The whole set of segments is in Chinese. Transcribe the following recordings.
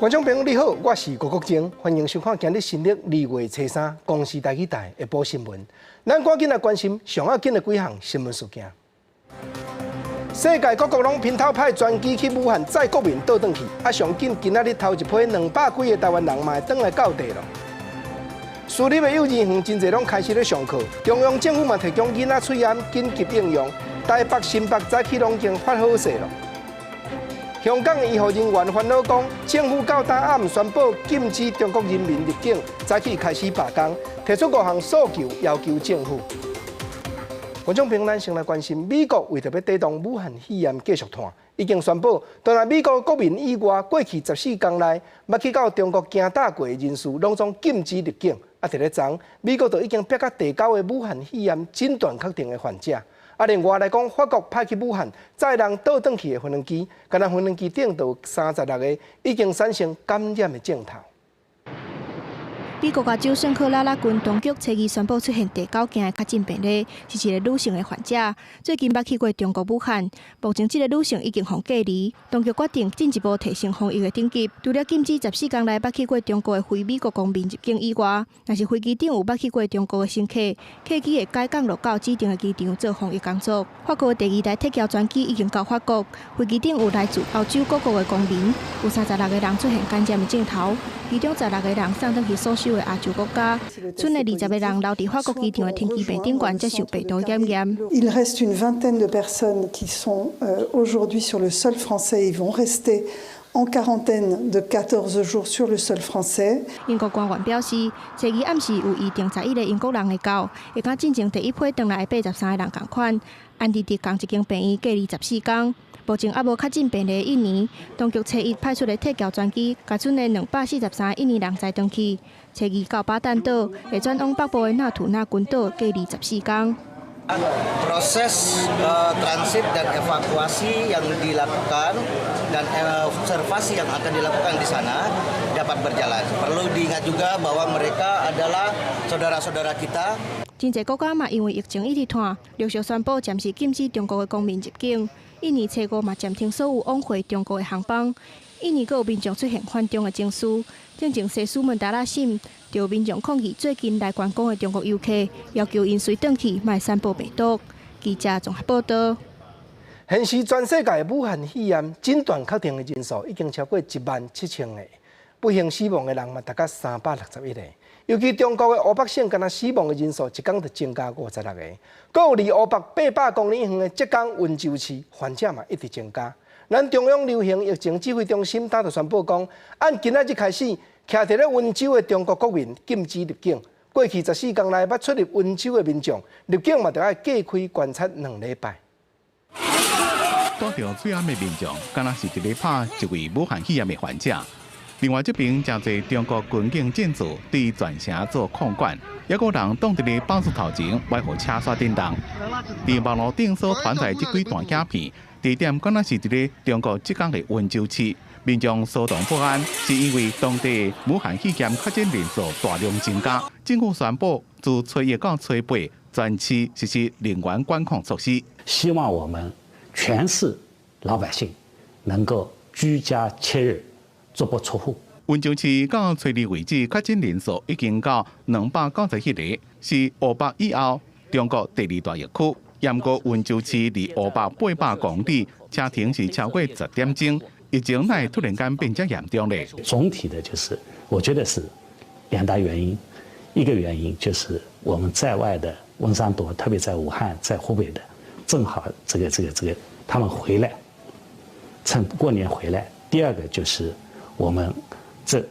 观众朋友你好，我是郭国正，欢迎收看今日新历2月初3公视台语台的报新闻。咱赶紧来关心上要紧的几项新闻事件。世界各国拢频头派专机去武汉载国民倒转去，上紧今仔日头一批200几个台湾人嘛会转来到地咯。私立的幼儿园真侪拢开始咧上课，中央政府嘛提供囡仔喙炎紧急应用，台北、新北早起拢已经发好势咯。香港医护人员烦恼讲，政府到昨暗宣布禁止中国人民入境，早起开始罢工，提出5项诉求要求政府。观众朋友，咱先来关心美国为着要抵挡武汉肺炎继续拖，已经宣布，除了美国国民以外，过去14天内捌去到中国行大过的人士，拢总禁止入境。伫咧昨，美国就已经逼到第9个武汉肺炎诊断确定的患者。另外来讲，法国派去武汉载人倒转去的飞行机，敢若飞行机顶就有36个已经产生感染的症头。美国加州圣克拉拉郡当局初二宣布出现第9件的确诊病例，是一个女性的患者，最近捌去过中国武汉。目前，这个女性已经互隔离，当局决定进一步提升防疫的等级，除了禁止14天内捌去过中国的非美国公民入境以外，若是飞机顶有捌去过中国的乘客，客机会改降落到指定的机场做防疫工作。法国的第2台特调专机已经到法国，飞机顶有来自欧洲各国的公民，有36个人出现感染的症头，其中16个人送转去所属的亚洲国家，剩的20个人留伫法国机场的天气病顶馆接受病毒检验。Il reste une vingtaine de personnes qui sont aujourd'hui sur le sol français et vont rester en quarantaine de 14 jours sur le sol français。英国官员表示，初二暗时有预定11个英国人会到，会甲进前第一批回来的83个人同款，按直直共一间病院隔离14天。目前还无确诊病例的印尼，当局初一派出的特调专机，甲剩的243个印尼人载转去。初二到巴旦岛，会转往北部的纳土纳群岛隔离14天。Proses transit dan evakuasi yang dilakukan dan observasi yang akan dilakukan di sana dapat berjalan. Perlu diingat juga bahwa mereka adalah saudara-saudara kita. 真侪国家嘛因为疫情一直拖，陆续宣布暂时禁止中国的公民入境。印尼初5嘛暂停所有往回中国的航班。印尼阁有民众出现反中的情绪，正前西苏门答腊省就有民众抗议最近来观光的中国游客，要求因随转去卖散布病毒。记者综合报道。现时全世界武汉肺炎诊断确定的人数已经超过17000个，不幸死亡的人嘛达到361个。尤其中国的湖北省，敢若死亡的人数一天就增加56个，阁有离湖北800公里远的浙江温州市患者嘛一直增加。咱中央流行疫情指挥中心他就宣布讲，按今仔日开始，徛伫咧温州的中国国民禁止入境。过去14天内捌出入温州的民众，入境嘛就要隔开观察2礼拜。带着最暗的民众，敢若是一个拍一位武汉肺炎的患者。另外，这边真侪中国军警建筑对全城做控管，也有人挡伫咧巴士头前，歪互车煞震动。伫网络顶所传载这几段影片，地点敢若是伫咧中国浙江的温州市。民众骚动不安，是因为当地武汉肺炎确诊人数大量增加。政府宣布，自初1到初8，全市实施人员管控措施。希望我们全市老百姓能够居家切日。足不出户。温州市到初2为止，确诊人数已经到291个，是湖北以后中国第2大疫区。不过温州市离湖北800公里，车程是超过10点钟，疫情乃突然间变这严重嘞。总体的就是，我觉得是2大原因，一个原因就是我们在外的温山多，特别在武汉、在湖北的，正好这个他们回来，趁过年回来。第二个就是。我们这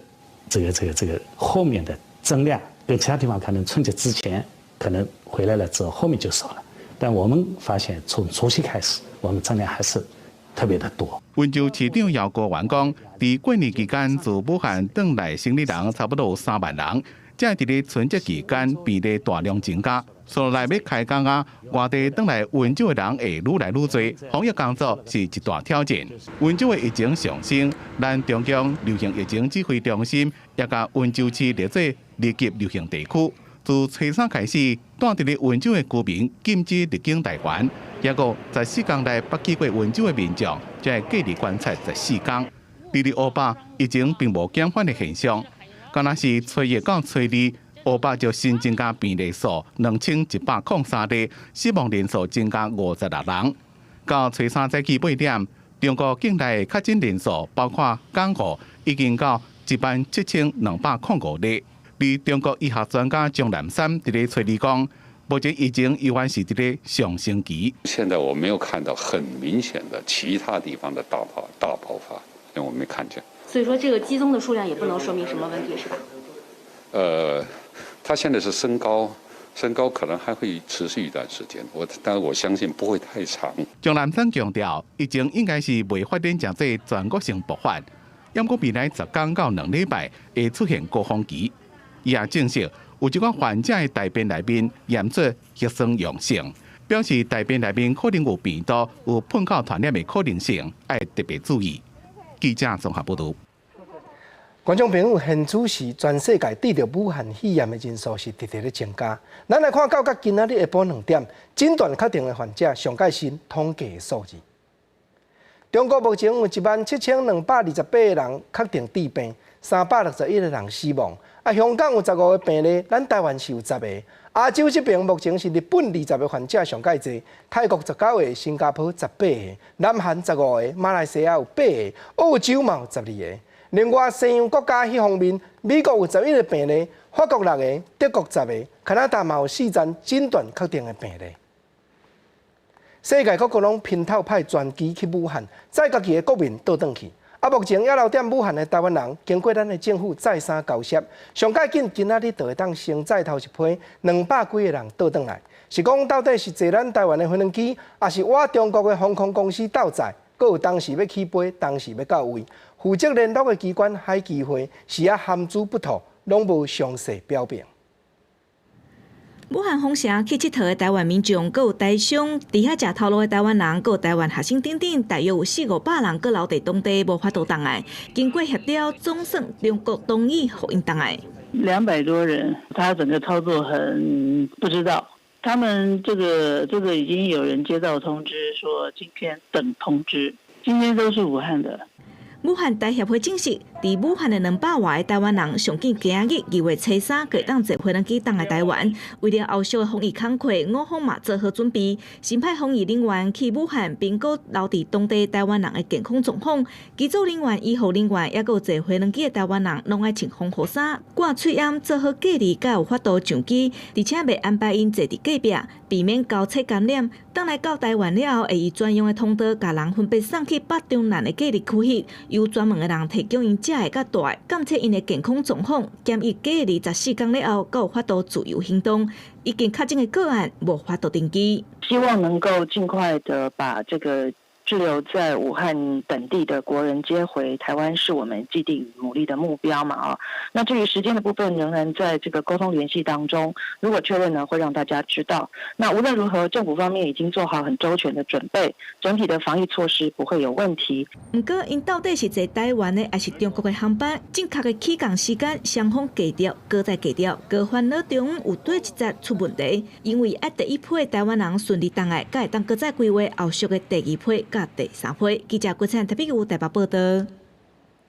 个后面的增量跟其他地方可能春节之前可能回来了之后后面就少了，但我们发现从除夕开始，我们增量还是特别的多。温州市长姚国元讲，在过年期间自武汉转来生理人差不多有3万人，才在咧春节期间比例大量增加。所来要开工啊，外地转来温州的人会愈来愈多，防疫工作是一大挑战。温州的疫情上升，咱中央流行疫情指挥中心也把温州市列做列级流行地区。自初3开始，带伫咧温州的居民禁止入境台湾，也有14天内捌去过温州的民众，才隔离观察14天。離離烏巴已經並無減緩的現象，敢若是初一到初二，烏巴就新增加病例數2103例，死亡人數增加56人。到初三早起8點，中國境內確診人數包括港澳已經到17205例。而中國醫學專家鍾南山喺個吹理講，目前疫情依然是一個上升期。現在我沒有看到很明顯的其他地方的大爆發，因為我沒看見。所以說，這個激增的數量也不能說明什麼問題，是吧？它現在是升高可能還會持續一段時間，但是我相信不會太長。鍾南山強調，疫情應該是未發展成做全國性爆發，不過未來10天到2禮拜會出現高峰期。伊也證實有一個患者的大便內面驗出核酸陽性，表示大便內面可能有病毒有噴口傳染的可能性，要特別注意。記者綜合報道。觀眾朋友，現此時全世界得到武漢肺炎的人數是直直咧增加。咱來看到今仔日下晡2點，診斷確定的患者上屆新統計的數字。中國目前有17228個人確定致病，361個人死亡。香港有15個病例，咱台灣是有10個。亞洲這邊目前是日本20個患者上介濟，泰國19個，新加坡18個，南韓15個，馬來西亞有8個，澳洲嘛有12個。另外，西洋國家迄方面，美國有11個病例，法國6個，德國10個，加拿大嘛有4宗診斷確定的病例。世界各國攏拼頭派專機去武漢，載家己的國民倒轉去。目前還留踮武漢的台灣人，經過咱的政府再三交涉，上介緊今仔日就會當先載頭一批200幾個人倒轉來。是講到底是坐咱台灣的飛行機，還是我中國的航空公司倒載？閣有當時要起飛，當時要到位。負責聯絡的機關海基會是也含珠不吐，攏無詳細表明。武漢封城去佚佗的台灣民眾，閣有台商，佇遐食頭路的台灣人，閣有台灣學生等等，大約有400-500人，閣留在當地無法度檔案。經過協調，總算中國同意互因檔案。200多人，他整個操作很不知道。他們這個已經有人接到通知，說今天等通知。今天都是武漢的。武漢台協會證實，佇武漢的200外台灣人，上緊今日2月初3可以當坐飛機登來台灣。為了後續的防疫工作，我方嘛做好準備，新派防疫人員去武漢，並閣留佇當地台灣人的健康狀況。機組人員、醫護人員，也閣有坐飛機的台灣人，攏愛穿防護衫、掛喙掩，做好隔離，才有法度上機。而且袂安排因坐佇隔壁，避免交叉感染。當來到台灣了後，會以專用的通道，甲人分別送去北中南的隔離區域，由專門的人提供因食的甲住的，監測因的健康狀況，檢疫隔離14天了後，才有法度自由行動。已經確診的個案無法度登記。希望能夠盡快的把這個滯留在武漢本地的國人接回台灣，是我們既定努力的目標嘛。那至於時間的部分，仍然在這個溝通聯繫當中。如果確認呢，會讓大家知道。那無論如何，政府方面已經做好很周全的準備，整體的防疫措施不會有問題。不過，因到底是坐台灣的還是中國的航班，正確的起降時間雙方計調，各再計調，各煩惱中有對一節出問題。因為第一批台灣人順利登來，才會當各再規劃後續的第2批。第3批，記者郭燦特別由台北報道。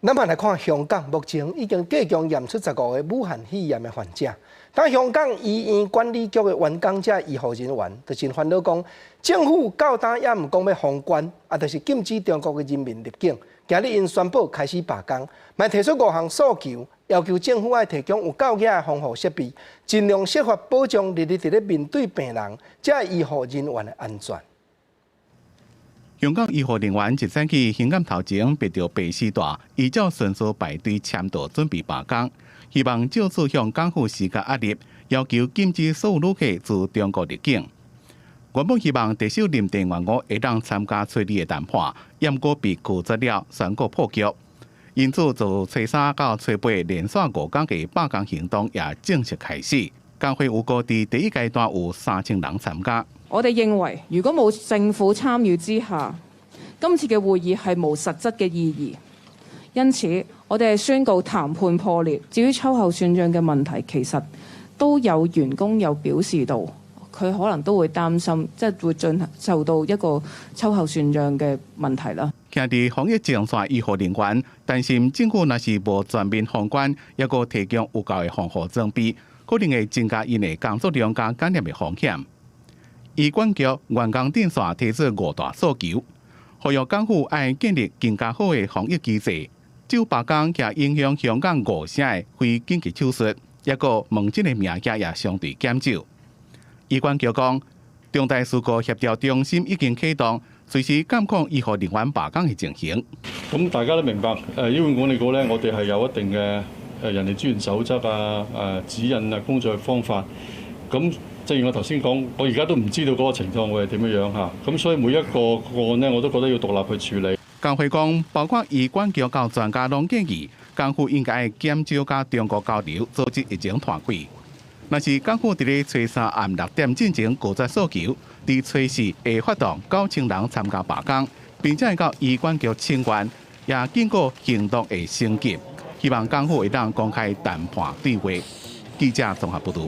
咱們來看香港，目前已經繼續驗出15個武漢肺炎的患者。但香港醫院管理局的員工者醫護人員就真煩惱講，政府到今也唔講要封關，就是禁止中國的人民入境。今日因宣布開始罷工，還提出5項訴求，要求政府要提供有夠額的防護設備，盡量設法保障日日在面對病人、這醫護人員的安全。香港醫護人員一早起現眼頭前逼到白絲帶，依照順序排隊簽到準備罷工，希望借此向港府施加壓力，要求禁止所有旅客自中國入境。原本希望特首林鄭月娥會當參加催理的談判，不過被拒絕了，宣告破局。因此，從初3到初8連續5天的罷工行動也正式開始。工會有估計第一階段有3000人參加。我哋認為，如果冇政府參與之下，今次嘅會議係無實質嘅意義。因此，我哋係宣告談判破裂。至於秋後算賬嘅問題，其實都有員工有表示到，佢可能都會擔心，即係會受到一個秋後算賬嘅問題啦。徛伫防疫前线医护人员担心政府若是无全面封关，抑阁提供有够的防护装备，可能会增加因的工作量加感染的风险。医管局员工阵线提出5大诉求，呼吁港府爱建立更加好的防疫机制，就罢工也影响香港5成的非紧急手术，抑阁门诊的名额也相对减少。医管局讲，中大事故协调中心已經啟動，隨時監控醫護人員罷工嘅情形。咁大家都明白，醫院管理局咧，我哋係有一定嘅人力資源守則啊、指引啊、工作方法。咁正如我頭先講，我而家都唔知道嗰個情況會係點樣嚇。咁所以每一個個案咧，我都覺得要獨立去處理。工會講，包括醫管局到專家攏建議，港府應該減少甲中國交流，組織已經團結。若是港府伫咧初3暗6點進前拒絕訴求，伫初4會發動9000人參加罷工，並且到醫管局請願，也經過行動的升級。希望港府會當公開談判對話。記者綜合報道。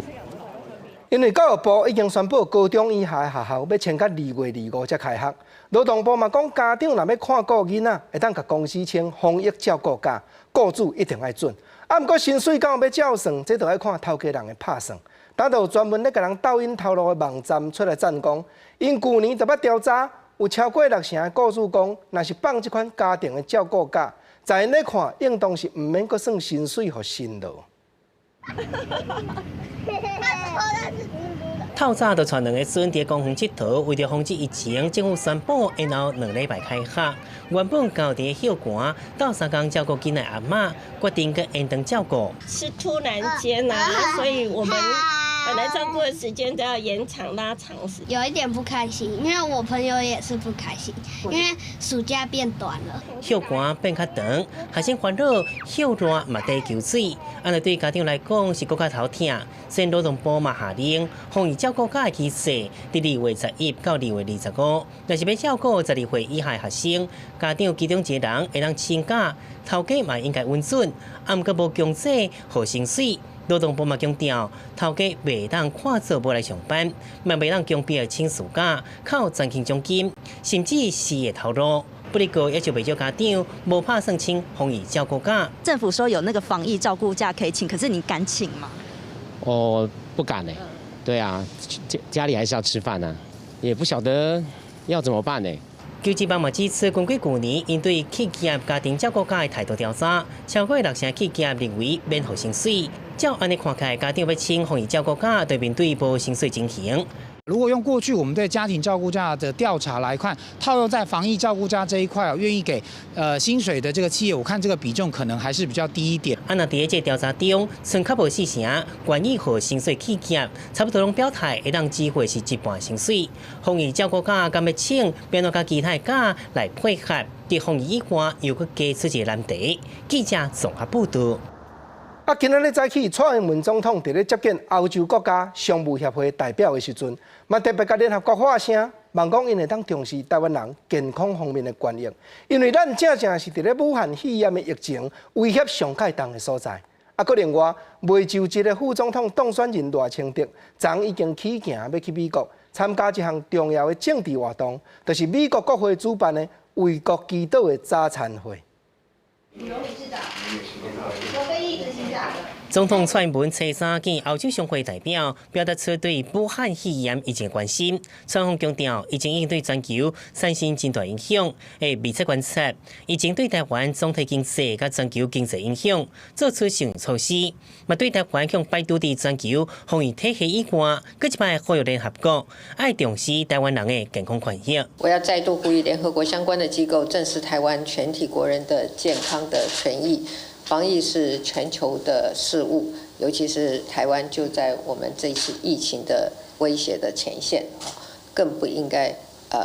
因為教育部已經宣布高中以下的學校要遷到2月25才開學，勞動部嘛講家長若要看顧囡仔，會當甲公司請防疫照顧假，雇主一定要準。啊，毋過薪水敢有要照算，這就要看頭家人的拍算。當就有專門咧甲人抖音透露的網站出來贊講，因去年就捌調查，有超過60成的雇主講，若是放這款家庭的照顧假，在因咧看，應當是毋免閣算薪水互辛勞。透早就傳兩個孫佇公園佚佗，為咗防止疫情，政府宣布延後2禮拜開學。原本教佇校館到3工照顧囡仔阿嬤，決定跟延長照顧。是突然間啊，所以我們本來照顧的時間都要延長拉長時間。有一點不開心，因為我朋友也是不開心，因為暑假變短了。校館變較長，學生煩惱校熱嘛得求水，安尼對家長來講是更加頭痛。先勞動部嘛下令，防疫照顧假的期限佇2月11到2月25。若是要照顧12歲以下學生，家長其中一個人會當請假，頭家嘛應該穩準，啊毋過無強制互薪水。勞動部嘛強調，頭家袂當看做無來上班，嘛袂當強迫請暑假，靠賺錢獎金，甚至事業頭路。不過也就袂少家長無拍算請防疫照顧假。政府說有那個防疫照顧假可以請，可是你敢請嗎？我不敢呢。對啊，家裡還是要吃飯啊，也不曉得要怎麼辦呢。教資辦嘛指出，根據去年因對企業家庭照顧假的態度調查，超過60成企業認為免付薪水。照安尼看起來，家長要請防疫照顧假，對面對無薪水情形。如果用過去我們對家庭照顧假的調查來看，套用在防疫照顧假這一塊，願意給薪水的這個企業，我看這個比重可能還是比較低一點。啊，那第一屆調查中，剩較無4成願意和薪水企業，差不多攏表態會當機會是一半薪水。防疫照顧假敢要請，變到甲其他假來配合，佇防疫以外又佫加出一個難題。記者綜合報道。啊，今仔日早起，蔡英文總統伫咧接見歐洲國家商務協會代表的時陣，嘛特別甲聯合國發聲，望講因會當重視台灣人健康方面的權益，因為咱正正是伫咧武漢肺炎的疫情威脅上界重的所在。啊，閣另外，梅州一個副總統當選人賴清德，昨已經起行要去美國參加一項重要的政治活動，就是美國國會主辦的為國祈禱的早餐會。總統蔡英文初三見歐洲商會代表，表達出對武漢肺炎疫情關心。蔡鋒強調，疫情已經對全球產生真大影響，會密切觀察。疫情對台灣總體經濟甲全球經濟影響，做出相應措施。嘛對台灣向擺脫佇全球防疫體系以外，擱一擺呼籲聯合國愛重視台灣人的健康權益。我要再度呼籲聯合國相關的機構正視台灣全體國人的健康的權益。防疫是全球的事務，尤其是台灣就在我們這次疫情的威脅的前線，更不應該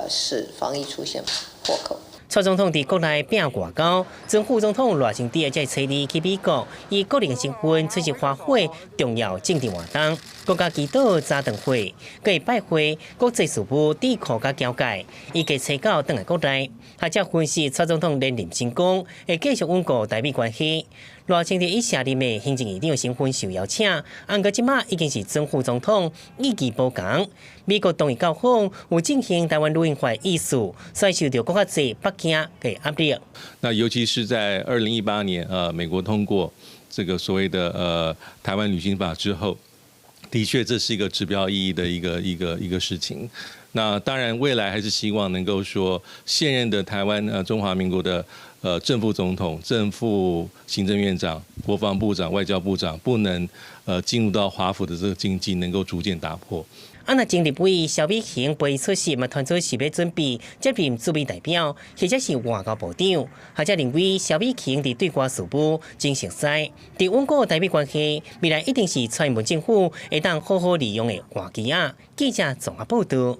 使防疫出現破口。蔡總統佇國內拼外交，前副總統賴清德在初二去美國，以個人身份出席花卉重要政治活動，國家祈禱早頓會，佮會拜會國際事務智庫甲交界，以及初九轉來國內。學者分析蔡總統連任成功，會繼續穩固台美關係。罗清的以下任的行政院长身份受邀请，按个即马已经是正副总统以期保讲。美国同意交访有进行台湾陆运会意思，所以受到更加多北京的压力。那尤其是在2018年，美国通过这个所谓的台湾旅行法之后，的确这是一个指标意义的一个事情。那当然，未来还是希望能够说，现任的台湾中华民国的正副总统、正副行政院长、国防部长、外交部长不能进入到华府的这个经济，能够逐渐打破。那经立委萧美琴陪出席，团组是要准备接任驻美代表，或者是外交部长。或者认为萧美琴伫对外事务真熟悉，伫稳固台美关系，未来一定是蔡英文政府会当好好利用的活机啊！记者综合报道。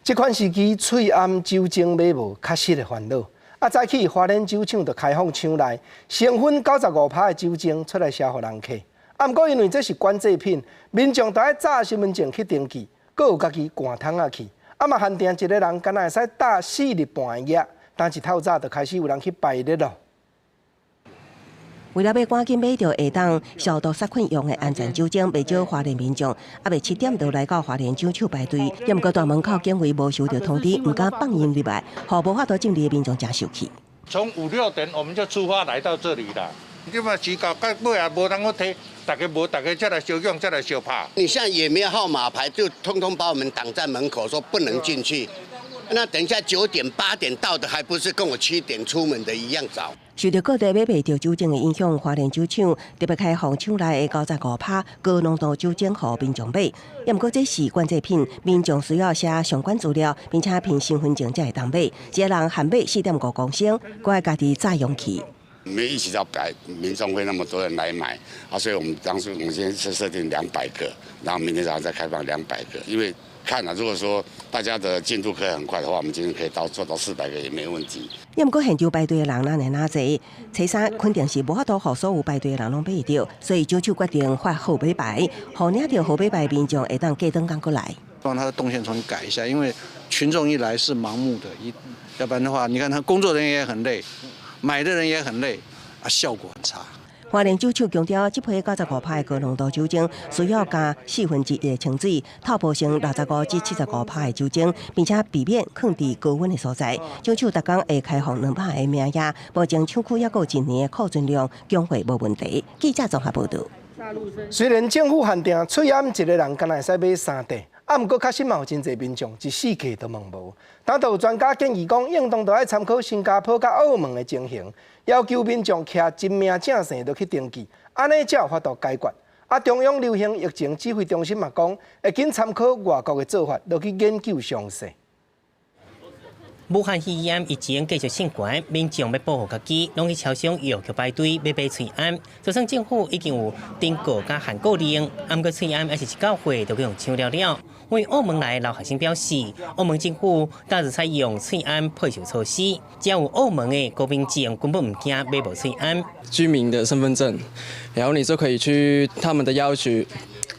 这款时期，翠暗酒精买无确实的烦恼。早起花莲酒厂就开放厂内成分95%的酒精出来销予人客。不过因为这是管制品，民众都要扎身份证去登记，搁有家己赶桶仔去。嘛限定一个人敢若会使打4日半的夜，但一透早就开始有人去排列咯。为了要赶紧买到会当消毒杀菌用的安全酒精，不少花莲民众暗暝7点就来到花莲酒厂排队。也毋过大门口警卫无收到通知，唔敢放人入来，互无法度进入的民众真生气。从5、6点我们就出发来到这里了。你嘛时到到尾也无通好摕，大家再来小用，再来小拍。你现在也没有号码牌，就通通把我们挡在门口，说不能进去。那等一下9点、8点到的，还不是跟我7点出门的一样早？受到各地买卖着酒精的影响，花莲酒厂特别开放厂内的95%高浓度酒精予民众买。也毋过这是管制品，民众需要写相关资料，并且凭身份证才会当买。一个人限买4.5公升，我要家己再用去。没意识到民众会那么多人来买所以我们当时先设定200个，然后明天早上再开放200个，因为看如果说大家的进度可以很快的话，我们今天可以做到400个也没问题。也毋过现场排队的人哪济，初三肯定是无法度，互所有排队的人拢买得到，所以酒厂决定发号码牌，互领到号码牌民众会当过灯刚过来。帮他的动线重新改一下，因为群众一来是盲目的，要不然的话，你看他工作人员也很累。买的人也很累，效果很差。花莲酒厂强调，这批95%的高浓度酒精需要加1/4的清水，透泡成65至75%的酒精，并且避免放伫高温的所在。酒厂逐工会开放200个名额，目前厂区也有1年的库存量，供货无问题。记者综合报道。虽然政府限定翠暗一个人敢若会使买3袋。不过确实嘛有真侪民众一世界都问无，但都有专家建议讲，应当都要参考新加坡甲澳门的情形，要求民众徛真名正姓就去登记，安尼才有法度解决。中央流行疫情指挥中心嘛讲，会紧参考外国的做法，落去研究详细。武汉肺炎已经继续升悬，民众要保护家己，拢去超商药局排队要买翠安。就算政府已经有订购甲限购令，不过翠安还是1-9月就去用抢了了。为澳门来的老学生表示，澳门政府当时采用翠安配售措施，只要有澳门的国民证，根本唔惊买无翠安。居民的身份证，然后你就可以去他们的药局，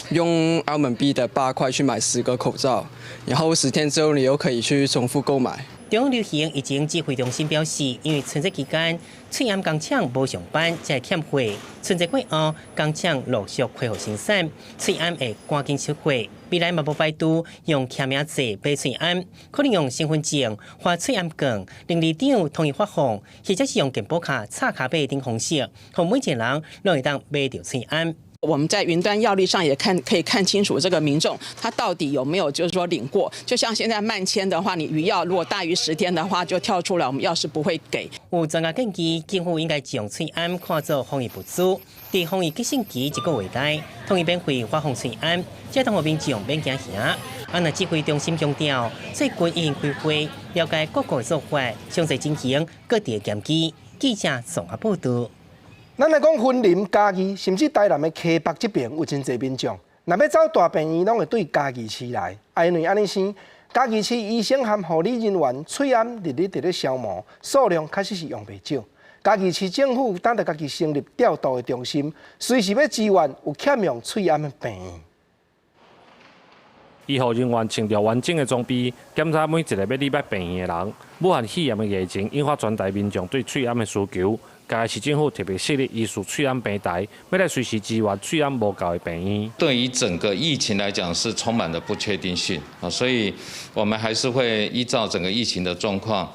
用澳门币的8块去买10个口罩，然后10天之后你又可以去重复购买。中央流行疫情指挥中心表示，因为春节期间翠安工厂无上班，才会欠货。春节过后，工厂陆续恢复生产，翠安会赶紧出货。未来嘛无排除用签名制买翠安，可能用身份证或翠安券，令里长统一发放，或者是用健保卡插卡买等方式，让每一个人拢会当买到翠安。我们在云端药历上也可以看清楚这个民众他到底有没有就是说领过。就像现在慢签的话，你余药如果大于10天的话，就跳出来我们药师不会给。有专家建议，政府应该将翠安看作防疫物资，在防疫急性期1个月内，统一免费发放翠安，这当互民众免惊吓。那指挥中心强调，最近已经开会了解各国做法，详细进行各地检举。记者综合报道。咱来讲婚林、嘉义，甚至台南的溪北这边有真侪民众，若要走大病院，拢会对嘉义市来。因为安尼生，嘉义市医生和护理人员翠安日伫咧消磨，数量确实是用袂少。嘉义市政府等着家己成立调度的中心，随时要支援有欠用翠安的病院。医护人员穿着完整的装备，检查每一个要入病院的人。武汉肺炎的疫情引发全台民众对翠安的需求。嘉义市政府特别设立医事喙癌平台，要来随时支援喙癌无够的病院。对于整个疫情来讲是充满了不确定性啊，所以我们还是会依照整个疫情的状况，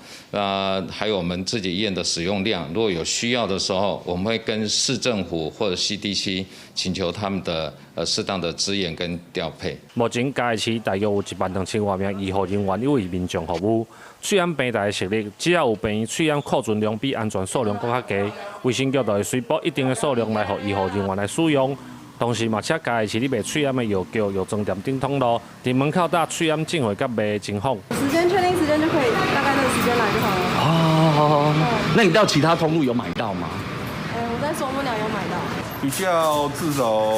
还有我们自己医院的使用量，如果有需要的时候，我们会跟市政府或者 CDC 请求他们的适当的支援跟调配。目前嘉义市大约有12000多名医护人员为民众服务。喙癌平台的设立，只要有病院喙癌库存量比安全数量更较低，卫生局就会随补一定的数量来予医护人员来使用。同时嘛，请嘉义市立卖喙癌的药局、药妆店顶通路，伫门口搭喙癌证会甲卖情况。时间确定时间就可以，大概那个时间来就好了。哦，那你到其他通路有买到吗？我在手母鸟有买到。比较至少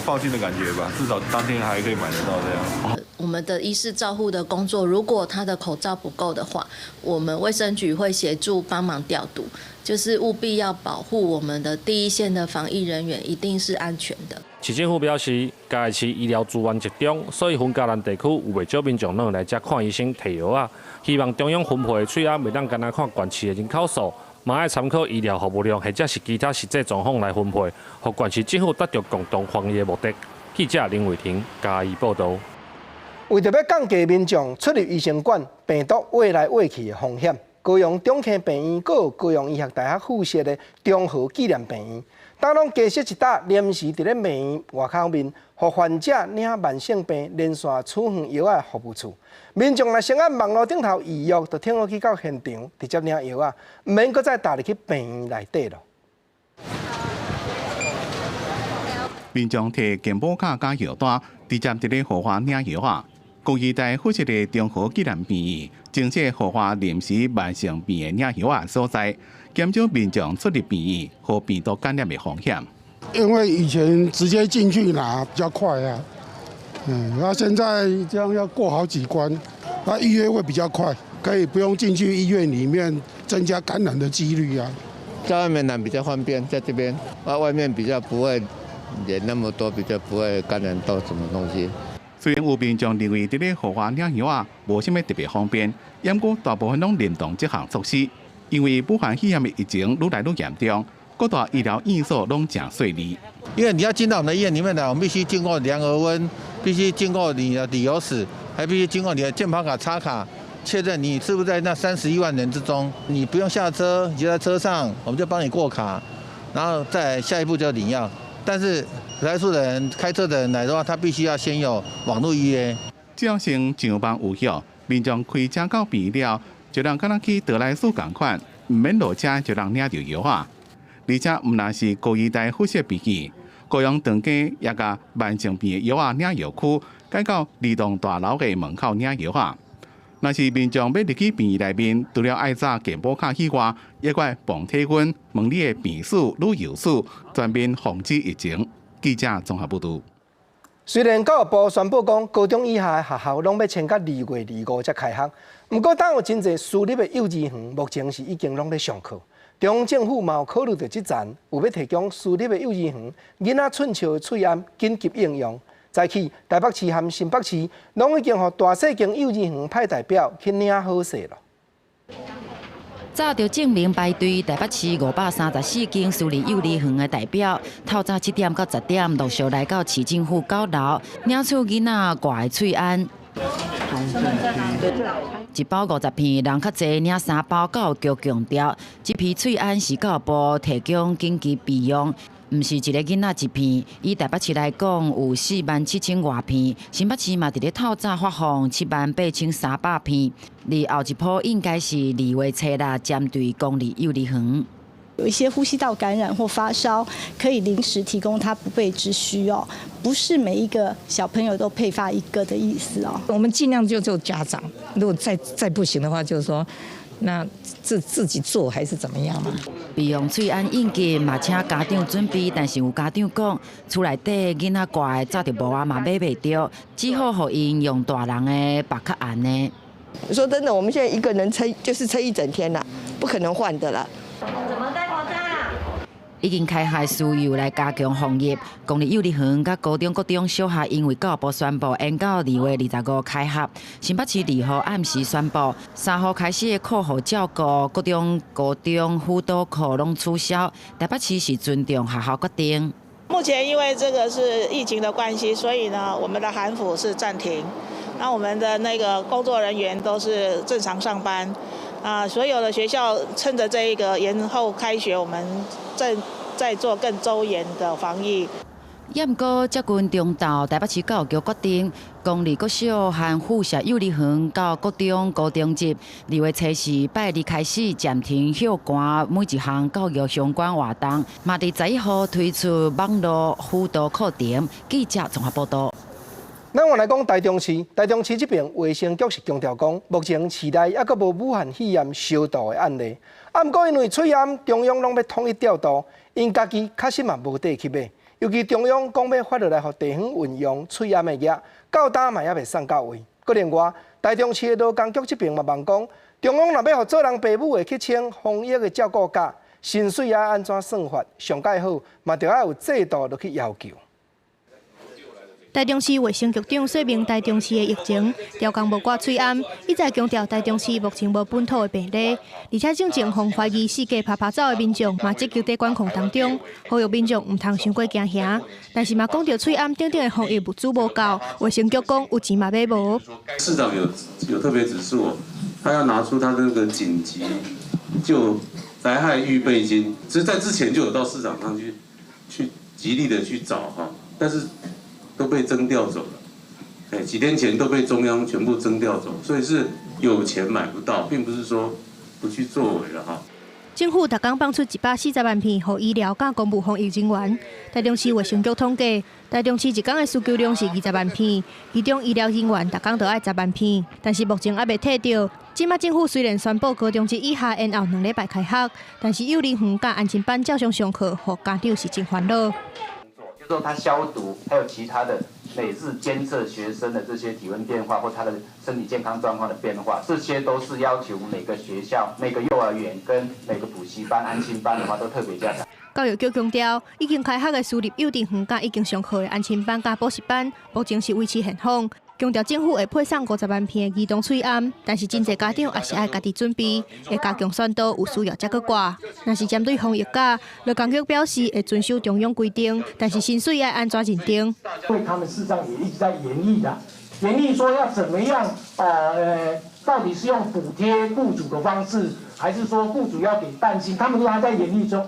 放心的感觉吧，至少当天还可以买得到这样。我们的医事照护的工作，如果他的口罩不够的话，我们卫生局会协助帮忙调度，就是务必要保护我们的第一线的防疫人员，一定是安全的。市政府表示，嘉义市医疗资源集中，所以分嘉南地区有袂少民众拢来遮看医生、摕药啊。希望中央分配的喙癌袂当干那看县市的人口数，嘛要参考医疗服务量或者是其他实际状况来分配，互县市政府达到共同防疫的目的。记者林伟霆嘉义报道。为着要降低民众出入医生馆病毒挖来挖去的风险，高雄中坑病院，阁有高雄医学大学附设的中和纪念病院，当拢加设一搭临时伫咧病院外口面，互患者领慢性病连续处方药的服务处。民众若先按网络顶头预约，就听好去到现场直接领药啊，唔免搁再踏入去病院内底咯。民众摕健保卡加药单，直接伫咧豪华领药啊。高医大附设的中和纪念病院，增设豪华临时慢性病的领药啊所在，减少民众出入病院和病毒感染的风险。因为以前直接进去拿比较快啊，那现在这样要过好几关，那预约会比较快，可以不用进去医院里面，增加感染的几率啊。在外面拿比较方便，在这边外面比较不会人那么多，比较不会感染到什么东西。虽然有民众认为伫咧豪华领药啊无啥物特别方便，不过大部分拢认同这项措施，因为武汉肺炎的疫情愈来愈严重，各大医疗院所拢正顺利。因为你要进到我们的医院里面来，我们必须经过量额温，必须经过你的旅游史，还必须经过你的健保卡插卡，确认你是不是在那31万人之中。你不用下车，你就在车上，我们就帮你过卡，然后再下一步就领药。但是来处的人、开车的人来的话，他必须要先有网络预约。只要先上班有效，民众开车到病院了，就让敢若去得来速同款，唔免落车就让领到药啊。而且唔但是高医大附设病院，高雄长庚也甲慢性病的药啊领药区改到儿童大楼的门口领药啊。若是民众要入去病院内面，除了爱查健保卡以外，也怪磅体温、问你的病史、旅游史，全面防止疫情。记者综合报道。虽然教育部宣布讲高中以下的学校拢要迁到2月25才开学，不过当有真侪私立的幼稚园目前是已经拢在上课。中央政府嘛有考虑到这站，有要提供私立的幼稚园囡仔寸笑的喙癌紧急应用。再去台北市和新北市，拢已经予大细间幼稚园派代表去领好势了。早就证明排队台北市534间私立幼儿园的代表，透早7点到10点陆续来到市政府9楼，领取囡仔挂的喙安。一包50片，人较济领3包。教育局强调，这批喙安是教育部提供紧急备用。毋是一个囡仔一片，以台北市来讲有47000外片，新北市嘛伫咧透早发放78300片，而后一波应该是2月初啦，针对公立幼儿园。有一些呼吸道感染或发烧，可以临时提供他不备之需哦，不是每一个小朋友都配发一个的意思哦。我们尽量就家长，如果再不行的话，就是说。那自己做还是怎么样嘛？备用喙安应急嘛，请家长准备，但是有家长讲，厝内底囡仔挂的早就无啊嘛买袂到，只好互因用大人的白较安呢。说真的，我们现在一个人撑一整天了，不可能换的了。怎么戴口罩？已经开学需要来加强防疫。公立幼儿园甲高中各种小学因为教育部宣布延到2月25开学，新北市2号暗时宣布3号开始的课后照顾各种高中辅导课拢取消。台北市是尊重学校决定。目前因为这个是疫情的关系，所以呢，我们的韩辅是暂停。那我们的那个工作人员都是正常上班。所有的学校趁着这一个延后开学，我们正在做更周延的防疫。也毋过，接近中昼，台北市教育局决定，公立国小和附设幼儿园到国中高中级2月初4拜2开始暂停校官每一项教育相关活动，嘛伫11号推出网络辅导课程。记者综合报道。咱换来讲台中市这边卫生局是强调讲，目前市内还阁无武汉肺炎消毒的案例。不过因为喙炎，中央拢要统一调度，因家己确实嘛无底去买。尤其中央讲要发落来，互地方运用喙炎的药，到今嘛也未送到位。搁另外，台中市的劳工局这边嘛望讲，中央若要互做人父母的去请防疫的照顾假，薪水要安怎算法，上介好嘛，着要有制度落去要求。台中市卫生局长说明台中市的疫情，调工无挂喙炎，一再强调台中市目前无本土的病例，而且正前方怀疑四界拍走的民众嘛积极在管控当中，呼吁民众唔通伤过惊吓。但是嘛讲到喙炎等等的防疫物资无够，卫生局讲有钱嘛买无。市长有特别指示他要拿出他那个紧急就灾害预备金，其实在之前就有到市场上去极力的去找哈，但是都被征调走了，几天前都被中央全部征调走，所以是有钱买不到，并不是说不去作为了哈。政府逐工放出140万片予医疗甲公务防疫人员。台中市卫生局统计，台中市一天的需求量是20万片，其中医疗人员逐工都爱10万片，但是目前还未摕到。今麦政府虽然宣布高中级以下延后2礼拜开学，但是幼儿园甲安亲班照常上课，予家长是真烦恼。就是说他消毒，还有其他的每日监测学生的这些体温变化或他的身体健康状况的变化，这些都是要求每个学校、每个幼儿园跟每个补习班、安亲班的话都特别加强。教育局强调，已经开学的私立幼稚园甲已经上课的安亲班甲补习班，目前是维持现况。强调政府会配送50万片的儿童喙炎，但是真侪家长也是爱家己准备，会加强宣导，有需要才去挂。若是针对防疫假，劳工局表示会遵守中央规定，但是薪水要安怎认定？因为他们事实上也一直在研议的，研议说要怎么样到底是用补贴雇主的方式，还是说雇主要给半薪？他们都还在研议中。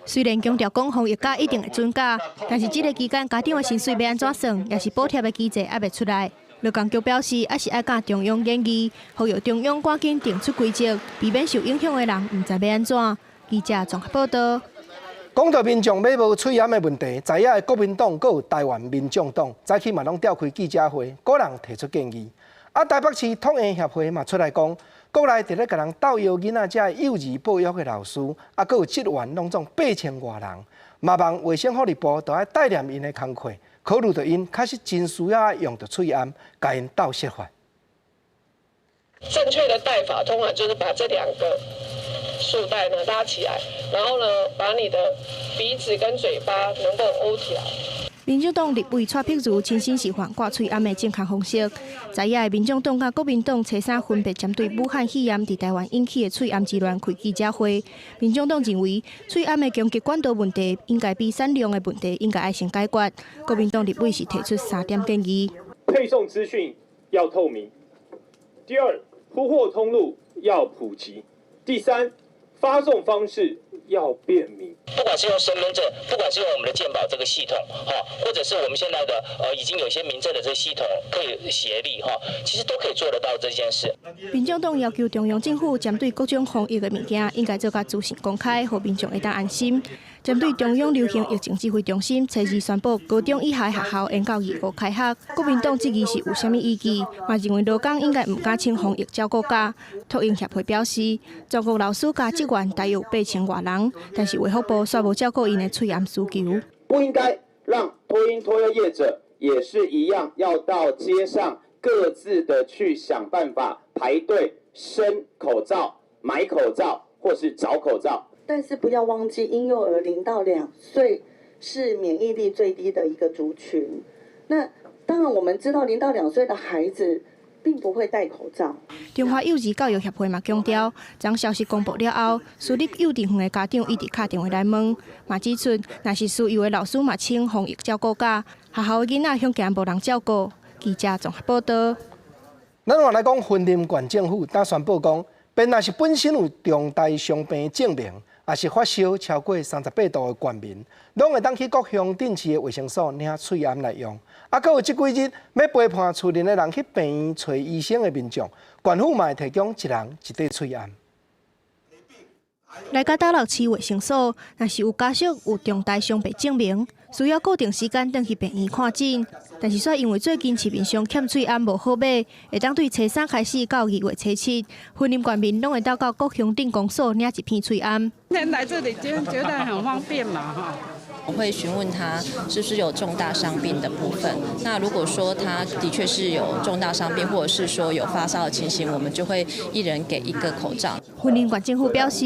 虽然强调讲防疫假一定会准假，但是这个期间家长的薪水要安怎算，也是补贴的机制还未出来。劳工局表示，还是爱甲中央建议，呼吁中央赶紧定出规则，避免受影响的人唔知要安怎。记者综合报道。讲到民众买无喙炎的问题，在野的国民党、佮有台湾民众党，早起嘛拢召开记者会，个人提出建议。台北市托婴协会嘛出来讲，国内伫咧甲人斗药囡仔遮的幼儿保育的老师，佮有职员拢总8000多人，嘛望卫生福利部都要带念因的工课。考虑到因确实真需要用到喙炎，甲因斗设法。正确的戴法通常就是把这2个束带呢拉起来，然后呢把你的鼻子跟嘴巴能够勾起来。民众党立委蔡碧如亲身示范挂喙炎的正确方式。在野的民众党甲国民党初三分别针对武汉肺炎伫台湾引起的喙炎之乱开记者会。民众党认为，喙炎的供给管道问题应该比产量的问题应该要先解决。国民党立委是提出3点建议：配送资讯要透明；第二，铺货通路要普及；第三，发送方式要便民。不管是用身份证，不管是用我们的健保这个系统，或者是我们现在的已经有些民政的这个系统可以协力其实都可以做得到这件事。民众党要求中央政府针对各种防疫的物件，应该做甲资讯公开，让民众会当安心。针对中央流行疫情指挥中心初二宣布高中以下学校延到2月开学，国民党质疑是有啥物意义，嘛认为劳工应该唔敢请防疫照顾假。托婴协会表示，全国老师加职员大约有8000多人，但是卫福部却无照顾因的喙炎需求。不应该让托婴托幼业者也是一样，要到街上各自的去想办法排队申口罩、买口罩或是找口罩。但是不要忘记，婴幼儿0到2岁是免疫力最低的一个族群。那当然，我们知道0到2岁的孩子并不会戴口罩。中华幼儿教育协会嘛强调，当消息公布了后，私立幼稚园的家长一直打电话来问，嘛指出，若是需要的老师嘛请防疫照顾假，学校的囡仔向惊无人照顾。记者综合报道。咱话来讲，云林县政府打宣布讲，便若是本身有重大伤病证明，也是发烧超过38度的县民，拢会当去各乡镇市的卫生所领喙罨来用。啊，搁有即几日要陪伴厝邻的人去病院找医生的民众，县府嘛会提供一人一块喙罨。来到斗六市卫生所，若是有家属有重大伤病证明，需要固定时间登去病院看诊。但是却因为最近市面上欠喙罨无好买，会当对初3开始到2月初7，云林县民拢会到各乡镇公所领一片喙罨。今天来这里，觉得很方便嘛，哈。我会询问他是不是有重大伤病的部分。那如果说他的确是有重大伤病，或者是说有发烧的情形，我们就会一人给1个口罩。云林县政府表示，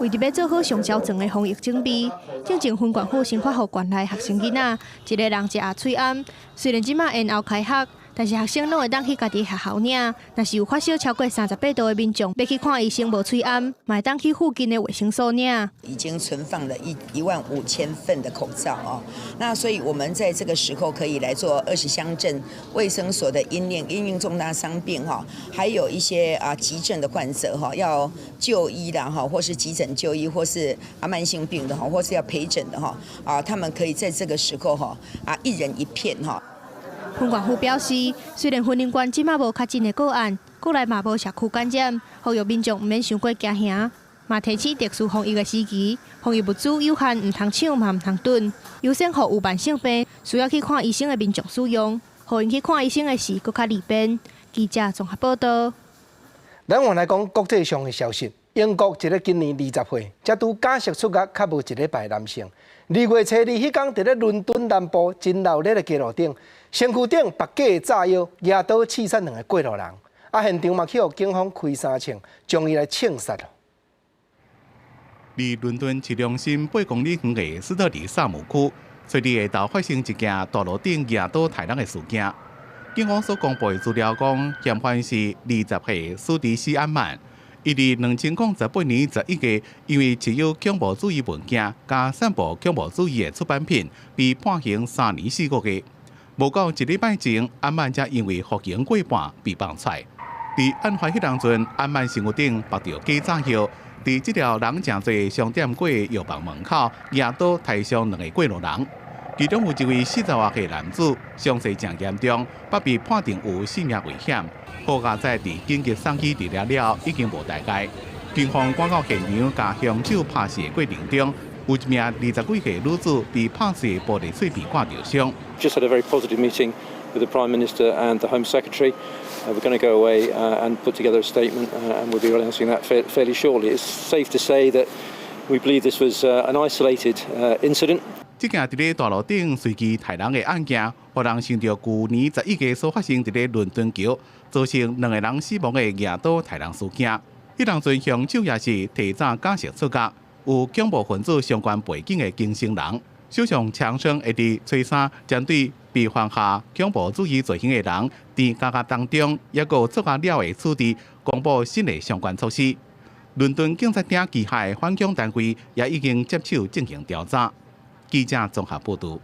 为着要做好上标准的防疫准备，正经分管府先发予县内学生囡仔一个人一盒喙罨。虽然即马延后开学，但是学生拢会当去家己学校领。若是有发烧超过38度的民众，要去看医生无喙罨，嘛会当去附近的卫生所领。已经存放了15000份的口罩哦，那所以我们在这个时候可以来做20乡镇卫生所的因应重大伤病哈，还有一些急症的患者哈，要就医的哈，或是急诊就医，或是慢性病的哈，或是要陪诊的哈他们可以在这个时候哈1人1片哈。分管府表示，虽然云林县即马无确诊的个案，国内嘛无社区感染，呼吁民众毋免伤过惊吓，嘛提醒特殊防疫的时期，防疫物资有限，唔通抢嘛唔通囤，优先予有慢性病需要去看医生的民众使用，互因去看医生的时更较利便。记者综合报道。咱换来讲国际上的消息，英国一个今年20岁，才拄假释出狱，较无1礼拜男性，2月初2迄天，伫咧伦敦南部真闹热的街路顶，身躯顶绑架的炸药，野刀刺杀2个过路人，现场嘛去互警方开3枪，将伊来枪杀了。离伦敦市中心8公里远的斯特里萨姆区，随日下昼发生一件道路顶野刀杀人的事件。警方所公布的资料讲，嫌犯是20岁苏迪斯安曼，伊伫2018年11月，因为持有恐怖主义文件加散布恐怖主义的出版品，被判刑3年4个月。无到1礼拜前，安曼才因为服刑过半被放出。伫案发迄当阵，安曼身躯顶绑着假炸药，伫这条人诚侪商店街的药房门口，野刀杀伤2个过路人。其中有一位40多岁男子，伤势真严重，不被判定有性命危险。报价在伫紧急送去治疗了，已经无大碍。警方赶到现场，甲凶手拍死的过程中，有一名20几岁女子被拍死的玻璃碎片刮着伤。Just had a very positive meeting with the Prime Minister and the Home Secretary. We're going to go away and put together a statement, and we'll be announcing that fairly shortly. It's safe to say that we believe this was an isolated incident. 这件伫咧大路顶随机杀人的案件，互人想到去年11月所发生伫咧伦敦桥，造成2个人死亡的野刀杀人事件。迄当阵凶手也是提早假释出狱，有恐怖分子相关背景的经生人。首相强生会伫初3针对被犯下恐怖主义罪行的人，伫监狱当中也有出狱了的处置，公布新的相关措施。伦敦警察厅旗下反恐单位也已经接手进行调查。记者综合报道。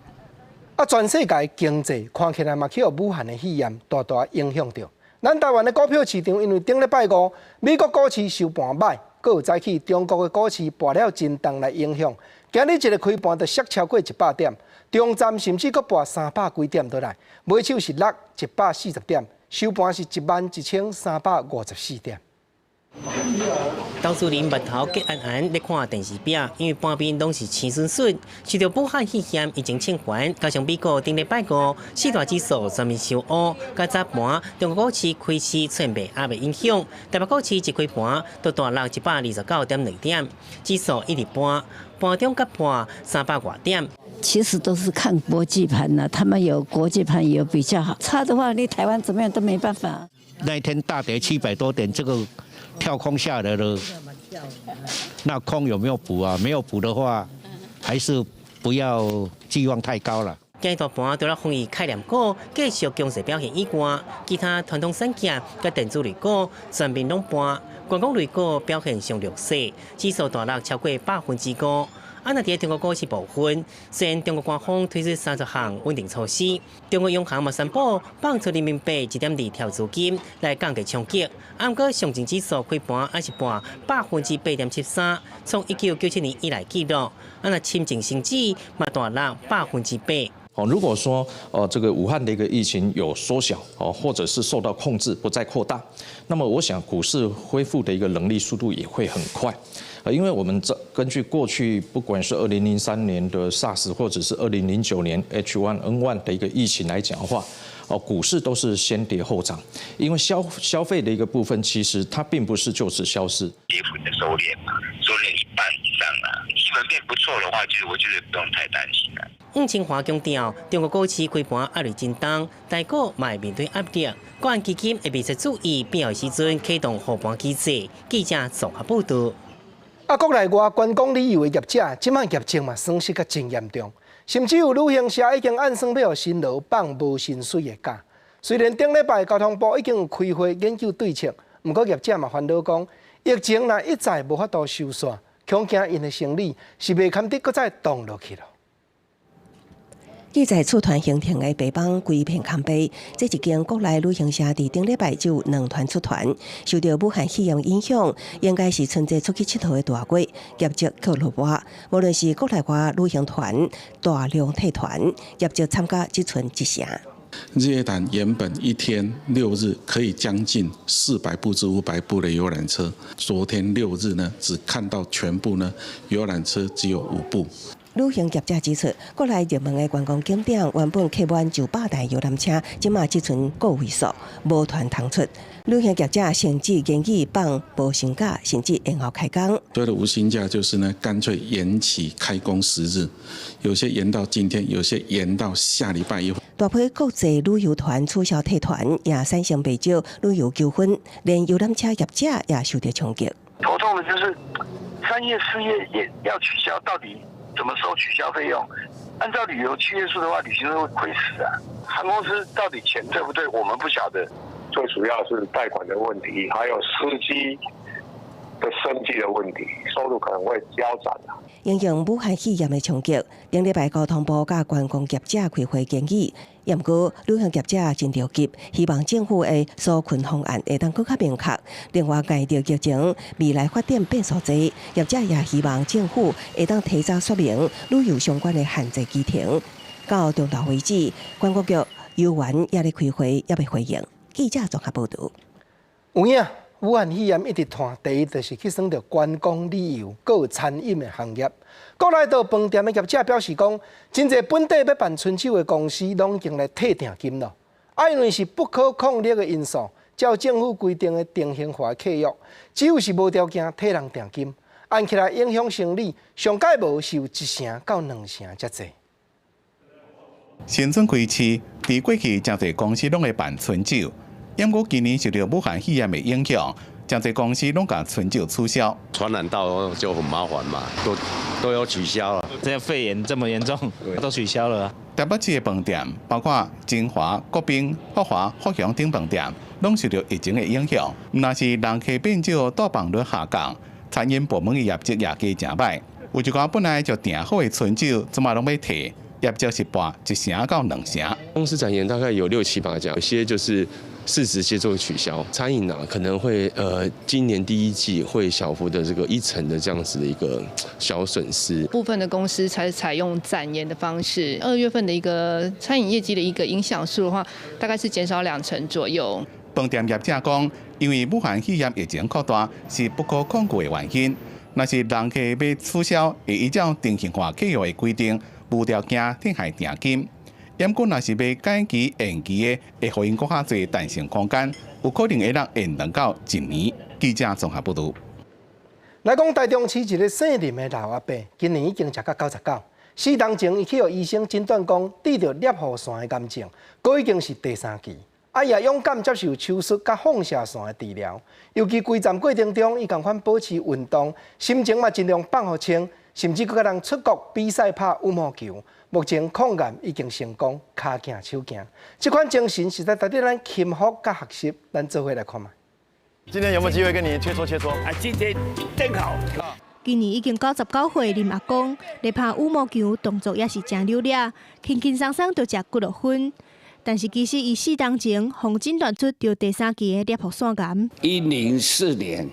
全世界经济看起来嘛，去互武汉的肺炎大大影响着。咱台湾的股票市场因为顶礼拜5，美国股市收盘歹，阁有早起中国的股市跋了震荡来影响。今日一个开盘就摔超过100点，中站甚至阁跋300几点倒来，尾手是落140点，收盘是11354点。投资人目头结暗暗咧看电视屏，因为半边拢是青顺顺。随着武汉肺炎疫情清关，加上美国顶礼拜54大指数全面收乌，加早盘中国股市开市出现卖压的影响，台北股市一开盘都大落129.2点，指数一日盘中甲盘300多点。其实都是看国际盘呐，他们有国际盘有比较好，差的话你台湾怎么样都没办法。那一天大跌700多点，这个跳空下来了，那空有没有补啊？没有补的话，还是不要寄望太高了。今大盘除了防疫概念股继续强势表现以外，其他传统产业甲电子类股全面拢盘，观光类股表现上弱势，指数大落超过5%。按那伫中国股市部分，虽然中国官方推出30项稳定措施，中国央行嘛宣布放出人民币1.2条资金来降低冲击。不过上证指数开盘还是盘8.73%，从1997年以来纪录。按那深圳成指嘛大落8%。如果说这个武汉的一个疫情有缩小或者是受到控制，不再扩大，那么我想股市恢复的一个能力速度也会很快。因为我们根据过去不管是2003年的 SARS 或者是2009年 H1N1 的一个疫情来讲的话，股市都是先跌后涨，因为消费的一个部分其实它并不是就此消失，跌幅的收敛嘛，收敛一半以上啊，基本面不错的话，其实我觉得不用太担心了。吴清华强调，中国股市开盘压力真重，大股嘛面对压力，个人基金会密切注意必要时阵启动护盘机制。记者综合报道。国内外观光旅游的业者，即卖业情嘛损失较真严重，甚至有旅行社已经按算要新楼放无薪水的假。虽然顶礼拜交通部已经有开会研究对策，不过业者嘛烦恼讲，疫情若一再无法度收煞，恐惊因的生意是袂堪得搁再动落去了。记载出团形成的北邦规片坎碑，这一间国内旅行社伫顶礼拜就有2团出团，受到武汉肺炎影响，应该是春节出去佚佗的大月，业绩却落败。无论是国内外旅行团大量退团，业绩参加只剩1成。日月潭原本一天6日可以将近400部至500部的游览车，昨天6日呢，只看到全部呢游览车只有5部。旅行业者指出，国内热门的观光景点原本客满900台游览车，即马只剩个位数，无团通出。旅行业者甚至建议放无薪假，甚至延后开工。所谓的无薪假就是呢，干脆延期开工10日，有些延到今天，有些延到下礼拜一。大批国际旅游团取消退团，也产生不少旅游纠纷，连游览车业者也受到冲击。头痛的就是3月、4月要取消，到底怎么收取消费用？按照旅游契约书的话，旅行社会亏死啊！航空公司到底钱对不对？我们不晓得。最主要是贷款的问题，还有司机的生计的问题，收入可能会腰斩啊。因应武汉肺炎的冲击，顶礼拜交通部甲观光业者开会建议，不过旅行业者真着急，希望政府的纾困方案会当更加明确。另外，介着疫情未来发展变数多，业者也希望政府会当提早说明旅游相关的限制期程。到中昼为止，观光局游园也咧开会，也未回应。记者综合报道。有影，武汉肺炎一直拖，第一就是去算到观光旅游，还有餐饮的行业。国内到饭店的业者表示讲，真侪本地要办春酒的公司，拢已经来退订金了。因为是不可抗力的因素，照政府规定的定型化契约，只有是无条件退人订金，按起来影响生理，上届无是有1成到2成才侪。新春开市，伫过去真侪公司拢会办春酒。不过今年受到武汉肺炎的影响，真侪公司拢把春酒取消，传染到就很麻烦嘛，都要取消了。这肺炎这么严重，都取消了。台北市的饭店，包括金华、国宾、福华、福祥等饭店，拢受到疫情的影响。若是人客变少，到房率下降，餐饮部门的业绩也加真歹。有一寡本来就订好的春酒，怎么拢要退？业绩是跌1成到2成。公司展延大概有6-7%家，有些就是直接做取消。餐饮啊，可能会今年第一季会小幅的这个1成的这样子的一个小损失。部分的公司才采用展延的方式，2月份的一个餐饮业绩的一个影响数的话，大概是减少2成左右。饭店业者讲，因为武汉肺炎疫情扩大是不可抗拒的原因。若是人客要取消，会依照定型化契约的规定，无条件退还定金。不过，若是要改期延期的，会互因更较侪弹性空间，有可能会让延长到1年。记者综合报道。来讲台中市一个姓林的老阿伯，今年已经食到99。4年前，伊去互医生诊断讲，得着裂喉腺的癌症，佮已经是第3期。也勇敢接受手术甲放射线的治疗。尤其规站过程中，伊共款保持运动，心情嘛尽量放互清，甚至佮人出国比赛拍羽毛球。目前抗癌已经成功，骹行手行，这款精神实在值得咱钦服甲学习。咱做伙来看嘛。今天有没有机会跟你切磋切磋？今天真好。今年已经99岁，林阿公咧拍羽毛球动作也是真溜咧，轻轻松松就食几落分。但是其实伊4当前，红诊断出着第3期的裂腹腺癌。104年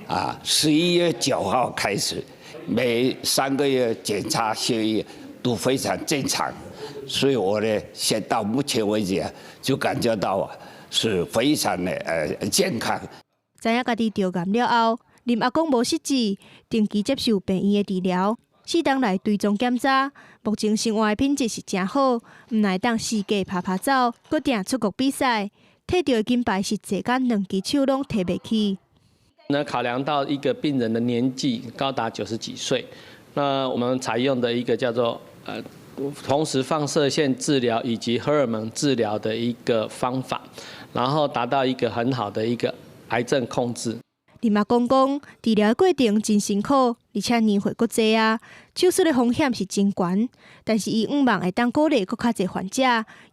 11月9号开始，每3个月检查血液都非常正常，所以我呢，现到目前为止就感觉到是非常的健康。知影家己着癌了后，林阿公无失志，定期接受病院的治疗，4当来追踪检查，目前生活的品质是真好，唔来当四界拍走，搁定出国比赛，摕到的金牌是坐间2只手拢提袂起。那考量到一个病人的年纪高达90几岁，那我们采用的一个叫做同时放射线治疗以及荷尔蒙治疗的一个方法，然后达到一个很好的一个癌症控制。林阿公讲，治疗过程真辛苦，而且年岁阁济啊，手术的风险是真悬。但是伊毋望会当鼓励阁较济患者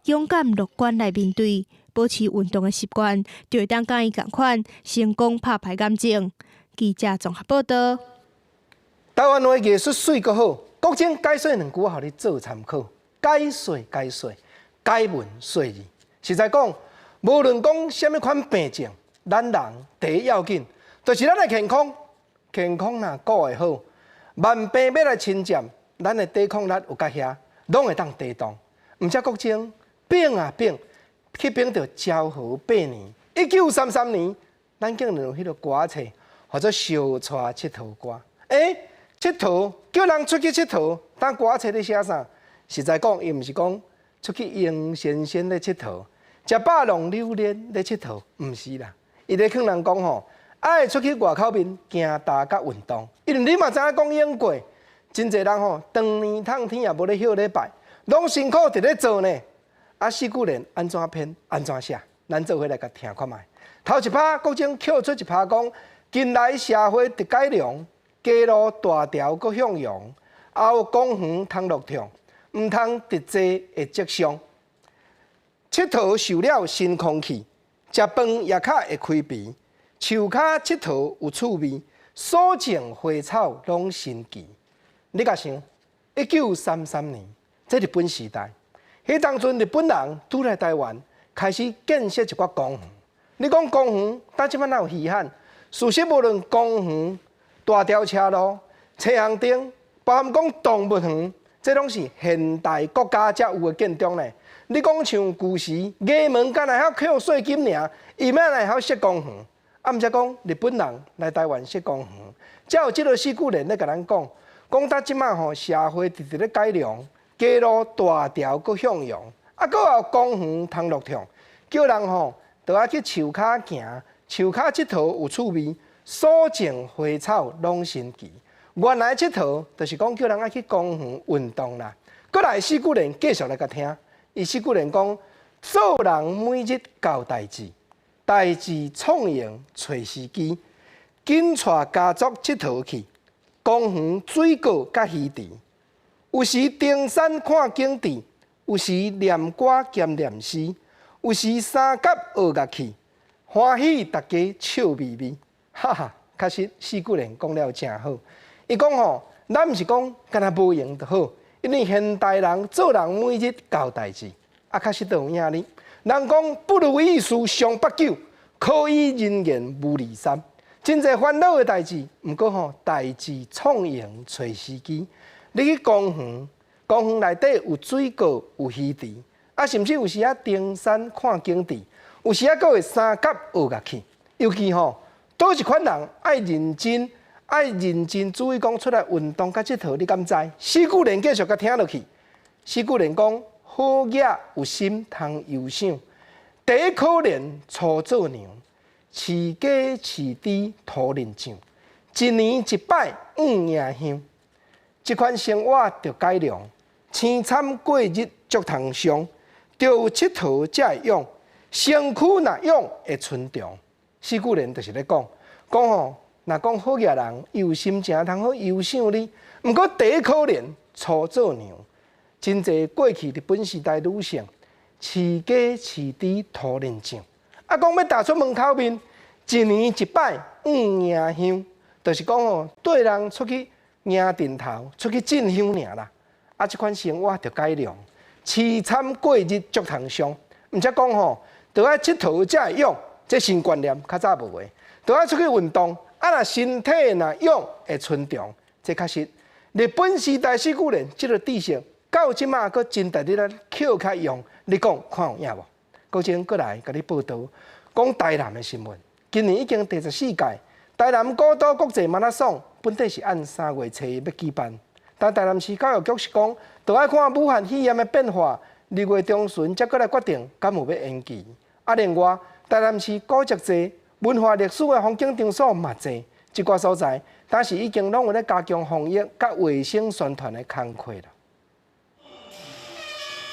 勇敢乐观来面对，保持运动的习惯，就会当甲伊共款成功拍败癌症。记者综合报道。台湾的艺术水阁好，国政解说2句，互你做参考。解说，解文说字。实在讲，无论讲什么款病症，咱人第一要紧。就是咱的健康，健康若顾会好，万病要来侵占，咱的抵抗力有甲遐，拢会当抵挡。毋则国政变啊变，去变到昭和8年，1933年，咱竟然有迄个歌册，或者小带佚佗歌。佚佗叫人出去佚佗，当歌册咧写啥？实在讲，伊毋是讲出去迎先生咧佚佗，食百龙榴莲咧佚佗，毋是啦。伊咧劝人讲吼。爱出去外口面行大甲运动，因为你嘛知影讲演过，真侪人吼，长年烫天也无咧休咧拜，拢辛苦伫咧做呢。四句联安怎编安怎写，咱做伙来甲听看觅。头一拍，国政扣出一拍讲，近来社会伫改良，街路大条搁向阳，后公园通落痛，毋通直坐会积伤。佚佗受了新空气，食饭也较会开鼻。树骹佚佗有趣味，所种花草拢新奇。你甲想，1933年，这日本时代，迄当阵日本人拄来台湾，开始建设一寡公园。你讲公园，但即摆哪有稀罕？事实无论公园、大条车路、车行灯，包含讲动物园，这拢是现代国家才有的建筑呢。你讲像旧时衙门，敢若还扣税金尔，伊咩来还设公园？毋则讲日本人来台湾设公园，才有即个4句联咧甲咱讲，讲到即摆吼社会直直咧改良，街路大条搁向阳，搁有公园通落痛，叫人吼都爱去树骹行，树骹佚佗有趣味，所种花草拢新奇。原来佚佗就是讲叫人爱去公园运动啦。搁来4句联继续来甲听，伊4句联讲，做人每日交代志。代志创营找时机，紧带家族佚佗去，公园水果甲鱼池。有时登山看景致，有时念歌兼念诗，有时三甲学乐器，欢喜大家笑眯眯。哈哈，确实4句联讲了真好。伊讲吼，咱毋是讲干那无用就好，因为现代人做人每日交代志，确实都有影哩。人讲不如意事常八九，可以人言无二三。真侪烦恼的代志，毋过吼代志创营找时机。你去公园，公园内底有水果有鱼池，甚至有时登山看景致，有时阁会三甲学乐器。尤其吼，倒一款人爱认真注意讲出来运动甲佚佗，你敢知？4句联继续甲听落去。4句联讲。好野有心通忧想，第一可怜初做娘，饲鸡饲猪土人上，一年一摆5夜香。这款生活着改良，青惨过日足通上，着有佚佗才会用，身躯若勇会村长。四句联就是咧讲吼，若讲好野人有心情通好忧想你，毋过第一可怜初做娘。真侪过去日本时代女性，饲鸡饲猪讨人情，讲要踏出门口面，一年一摆迎香，就是讲吼，对人出去迎顶头，出去进香尔啦。即款生活着改良，凄惨过日足通伤。毋则讲吼，着爱佚佗才会勇，这新观念较早无诶，着爱出去运动，若身体若勇会村长，这确实。日本时代四句联即个知识。到即马，佫真值得咱扣较用。你讲看有影无？高前佫来甲你报道，讲台南的新闻。今年已经第14届台南古都国际马拉松，本地是按3月初1要举办，但台南市教育局是讲，着爱看武汉肺炎的变化，2月中旬才佫来决定敢有要延期。另外，台南市古迹济，文化历史的风景场所嘛济，一寡所在，但是已经拢有咧加强防疫甲卫生宣传的工作啦。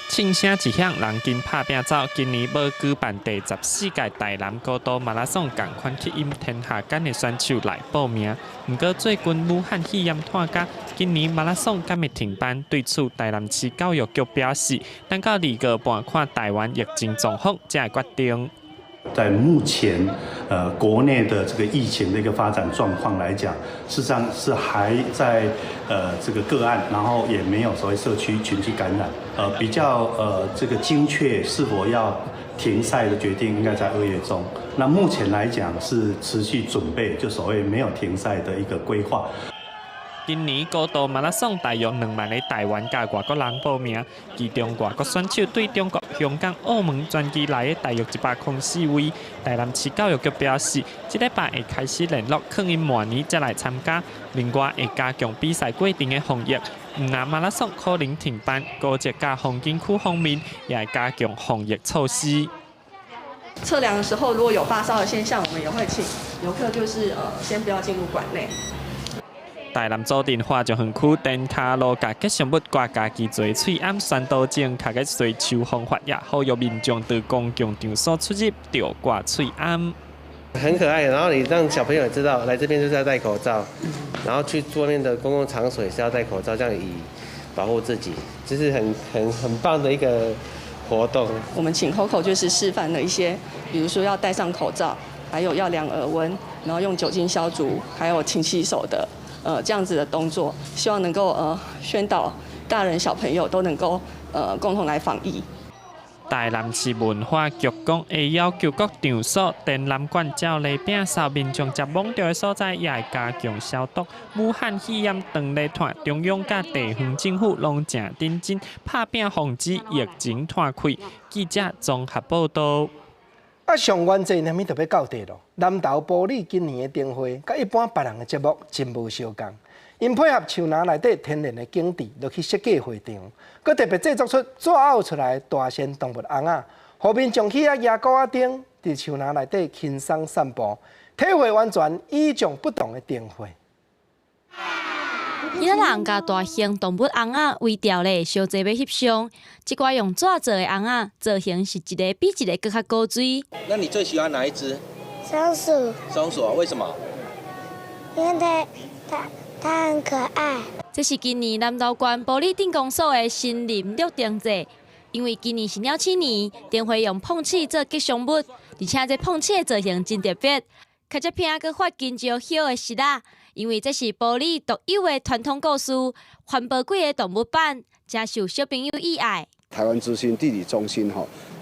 庆声一响，人紧拍拼走。今年要举办第14届台南古都马拉松，同款吸引天下间的选手来报名。不过最近武汉肺炎拖假，今年马拉松敢会停办？对此，台南市教育局表示，等到2月半看台湾疫情状况，才会决定。在目前国内的这个疫情的一个发展状况来讲，事实上是还在这个个案，然后也没有所谓社区群聚感染。比较这个精确是否要停赛的决定，应该在2月中。那目前来讲是持续准备，就所谓没有停赛的一个规划。今年古都马拉松大约2万个台湾加外国人报名，其中外国选手对中国、香港、澳门转机来的大约104位。台南市教育局表示，这礼拜会开始联络，可能明年再来参加。另外会加强比赛规定的防疫，若马拉松可能停办，高捷加风景区方面也会加强防疫措施。测量的时候，如果有发烧的现象，我们也会请游客就是先不要进入馆内。台南佐敦花匠园区灯卡路甲吉祥物挂家己做翠暗宣导证，卡个随秋风发芽，呼吁民众到公共场所出入着挂翠暗。很可爱，然后你让小朋友也知道，来这边就是要戴口罩，然后去外面的公共场所也是要戴口罩，这样以保护自己，这是很棒的一个活动。我们请 Coco 就是示范了一些，比如说要戴上口罩，还有要量耳温，然后用酒精消毒，还有勤洗手的。这样子的动作，希望能够宣导大人小朋友都能够共同来防疫。台南市文化局讲会要求各场所、展览馆、照例饼扫民众接网到的所在，也会加强消毒。武汉肺炎长咧拖，中央甲地方政府拢正认真拍拼防止疫情拖开。记者综合报道。上元节näm物特别到地咯。南投埔里今年的灯会，甲一般别人的节目真无相共。因配合树林内底天然的景致，落去设计会场，佮特别制作出抓out出来大型动物翁仔，互民众去野狗仔顶，伫树林内底轻松散步，体会完全与众不同的灯会。伊个人甲大型动物翁仔围调咧，小济要翕相。即寡用纸做的翁仔，造型是一个比一个更较高水。那你最喜欢哪一只？松鼠。松鼠啊？为什么？因为它很可爱。这是今年南投县埔里镇公所的新林绿灯节。因为今年是鸟鼠年，灯会用碰鼠做吉祥物，而且这碰鼠的造型真特别。较只片佮发金石叶的石仔，因为这是埔里独有的传统故事，环保几个动物版，真受小朋友喜爱。台湾资讯地理中心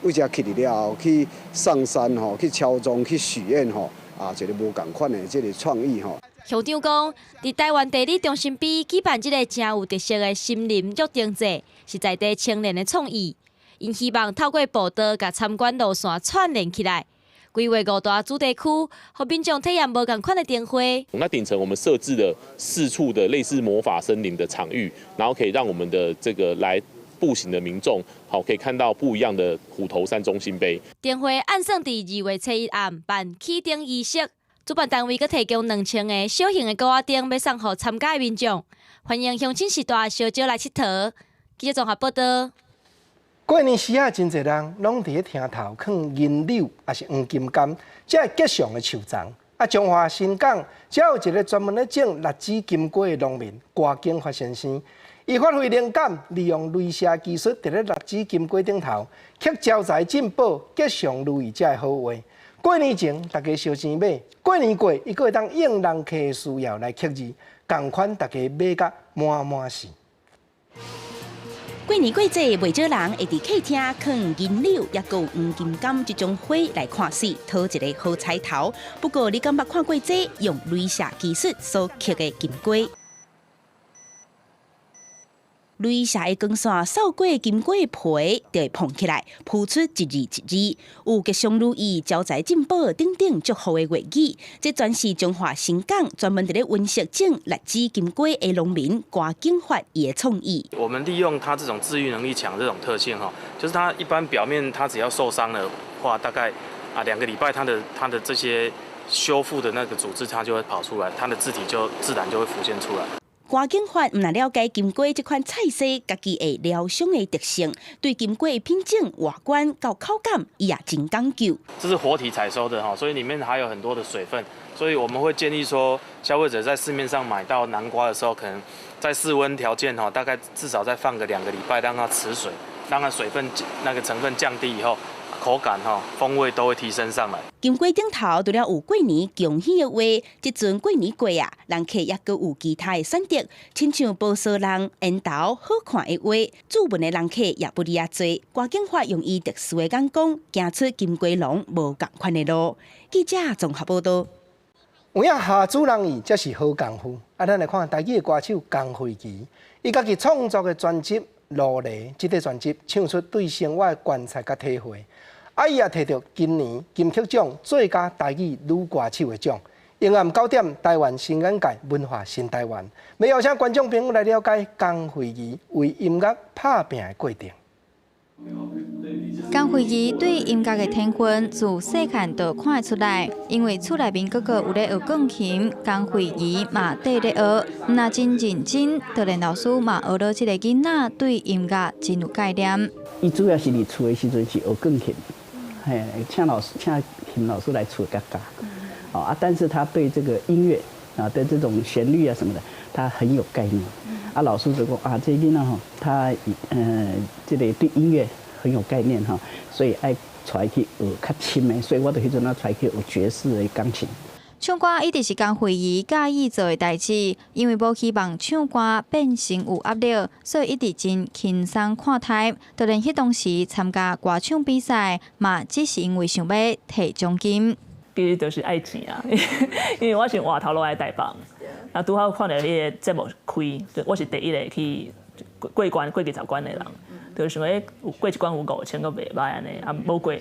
为遮去了后，去上山去敲钟去许愿一个无共款的这个创意乡长讲，伫台湾地理中心边举办这个真有特色的森林绿灯节，是在地青年的创意。因希望透过步道甲参观路线串联起来。规划5大主题区，让民众体验无同款的灯会。那顶层我们设置了4处的类似魔法森林的场域，然后可以让我们的这个来步行的民众，可以看到不一样的虎头山中心碑。灯会按算伫2月初1暗办启灯仪式，主办单位佮提供2000个小型的狗仔灯，要送予参加的民众。欢迎乡亲时代小招来佚佗。记者综合报道。过年时啊，真侪人拢伫咧厅头放银柳，也是黄金柑，这系吉祥的树桩。啊，中华新港只有一个专门咧种栗子金龟的农民郭景发先生，伊发挥灵感，利用镭射技术，伫咧栗子金龟顶头刻招财进宝、吉祥如意这好话。过年前大家烧钱买，过年过伊个会当应人客的需要来刻字，同款大家买甲满满是。过年过节，袂少人会伫客厅放银柳，也有黄金柑这种花来看戏，讨一个好彩头。不过，你敢捌看过这用镭射技术所刻的金龟？镭射的光线扫过金龟的皮，就会膨起来，铺出一字一字，有吉祥如意、招财进宝等等祝福的话语。这全是中华新港专门伫咧温室种栗子金龟的农民郭景发伊的创意。我们利用它这种治愈能力强这种特性哈，就是它一般表面它只要受伤的话，大概2个礼拜，它的这些修复的那个组织它就会跑出来，它的字体就自然就会浮现出来。郭景发毋但了解金龟这款菜色家己的疗伤的特性，对金龟的品种、外观到口感，伊也真讲究。这是活体采收的哈，所以里面还有很多的水分，所以我们会建议说，消费者在市面上买到南瓜的时候，可能在室温条件哈，大概至少再放个2个礼拜，让它持水，让它水分那个成分降低以后。口感风味都会提升上来。金龟顶头除了有过年恭喜的话，即阵过年过啊，人客也阁有其他的选择，亲像报烧人、烟头好看的话，注文的人客也不离啊多。郭景发用伊特殊的眼光，行出金龟龙无共款的路。记者综合报道。有影下主人意，这是好功夫。啊，咱来看台语的歌手江惠琪，伊家己创作的专辑《路雷》，这个专辑唱出对生活的观察甲体会。啊，伊也摕到今年金曲奖最佳台语女歌手的奖。下暗9点，台湾新眼界文化新台湾，要邀请观众朋友来了解江惠琪为音乐打拼的过程。江惠琪对音乐的天分自细汉就看得出来，因为厝内面哥哥有咧学钢琴，江惠琪嘛缀咧学，那真认真，就连老师嘛学到这个囡仔对音乐真有概念。伊主要是伫厝的时阵是学钢琴。请琴老师来处教，但是他对这个音乐对这种旋律什么的，他很有概念。老师就讲这囡仔他这个对音乐很有概念所以爱带去学较深的，所以我就迄阵带去学爵士的钢琴。唱歌一直是江惠琪介意做的代志，因为无希望唱歌变成有压力，所以一直真轻松看待。就连迄当时参加歌唱比赛，嘛只是因为想要摕奖金。其实就是爱钱啊，因为我是外头落来台北，啊拄好看到迄个节目开，我是第一个去过关过20关的人，就想讲有过一关有5000个袂歹安尼，啊无过，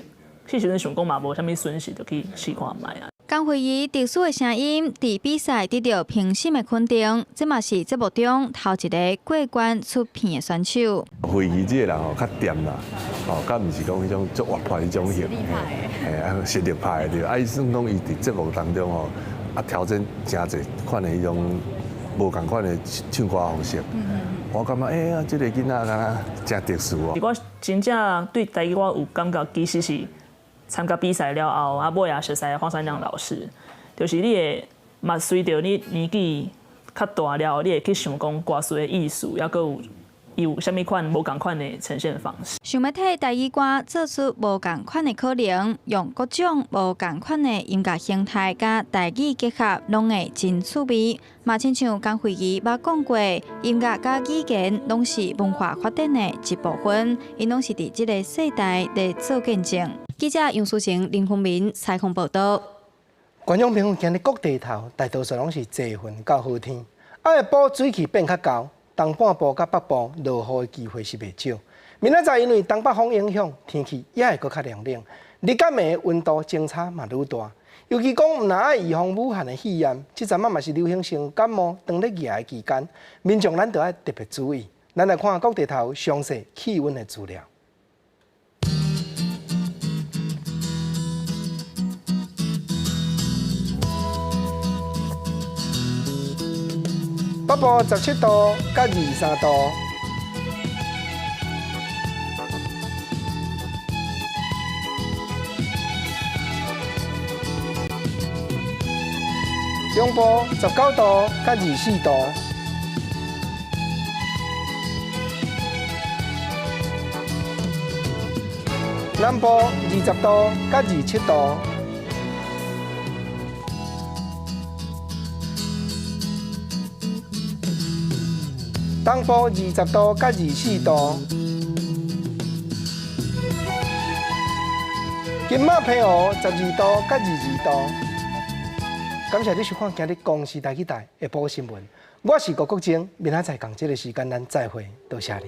迄时阵想讲嘛无啥物损失，就去试看卖啊。江惠琪特殊的声音，伫比赛得到评审的肯定，这嘛是节目中头一个过关出片的选手。惠琪这个人较甜啦，较毋是讲迄种足活泼迄种型，实力派的对。伊算讲伊伫节目当中挑战真侪款的迄种无共款的唱歌方式。我感觉这个囡仔敢真特殊哦。我真正对台语我有感觉，其实是。参加比赛了后，尾也熟悉黄山亮老师，就是你会嘛随着你年纪较大了，你会去想讲歌词的意思，也佮有啥物款无共款的呈现方式。想要替台语歌做出无共款的可能，用各种无共款的音乐形态甲台语结合，拢会真趣味。嘛，亲像江惠琪捌讲过，音乐甲语言拢是文化发展的一部分，因拢是伫即个世代来做见证。记者杨淑晴、林凤明采访报道。观众朋友今日各地头，大多数拢是济云到好天，下晡水气变较高，东半部甲北部落雨的机会是袂少。明仔载因为东北风影响，天气也会搁较凉冷，日间的温度争差嘛愈大。尤其讲毋若爱预防武汉的肺炎，即阵嘛是流行性感冒当咧热的期间，民众咱着爱特别注意。咱来看各地头详细气温的资料。北部17度，甲23度；中部19度甲24度，南部20度甲27度，东部20度甲24度。金马平湖12度甲22度。感谢你收看今日公视台语台下晡新闻，我是郭国正，明仔载同这个时间咱再会，多谢你。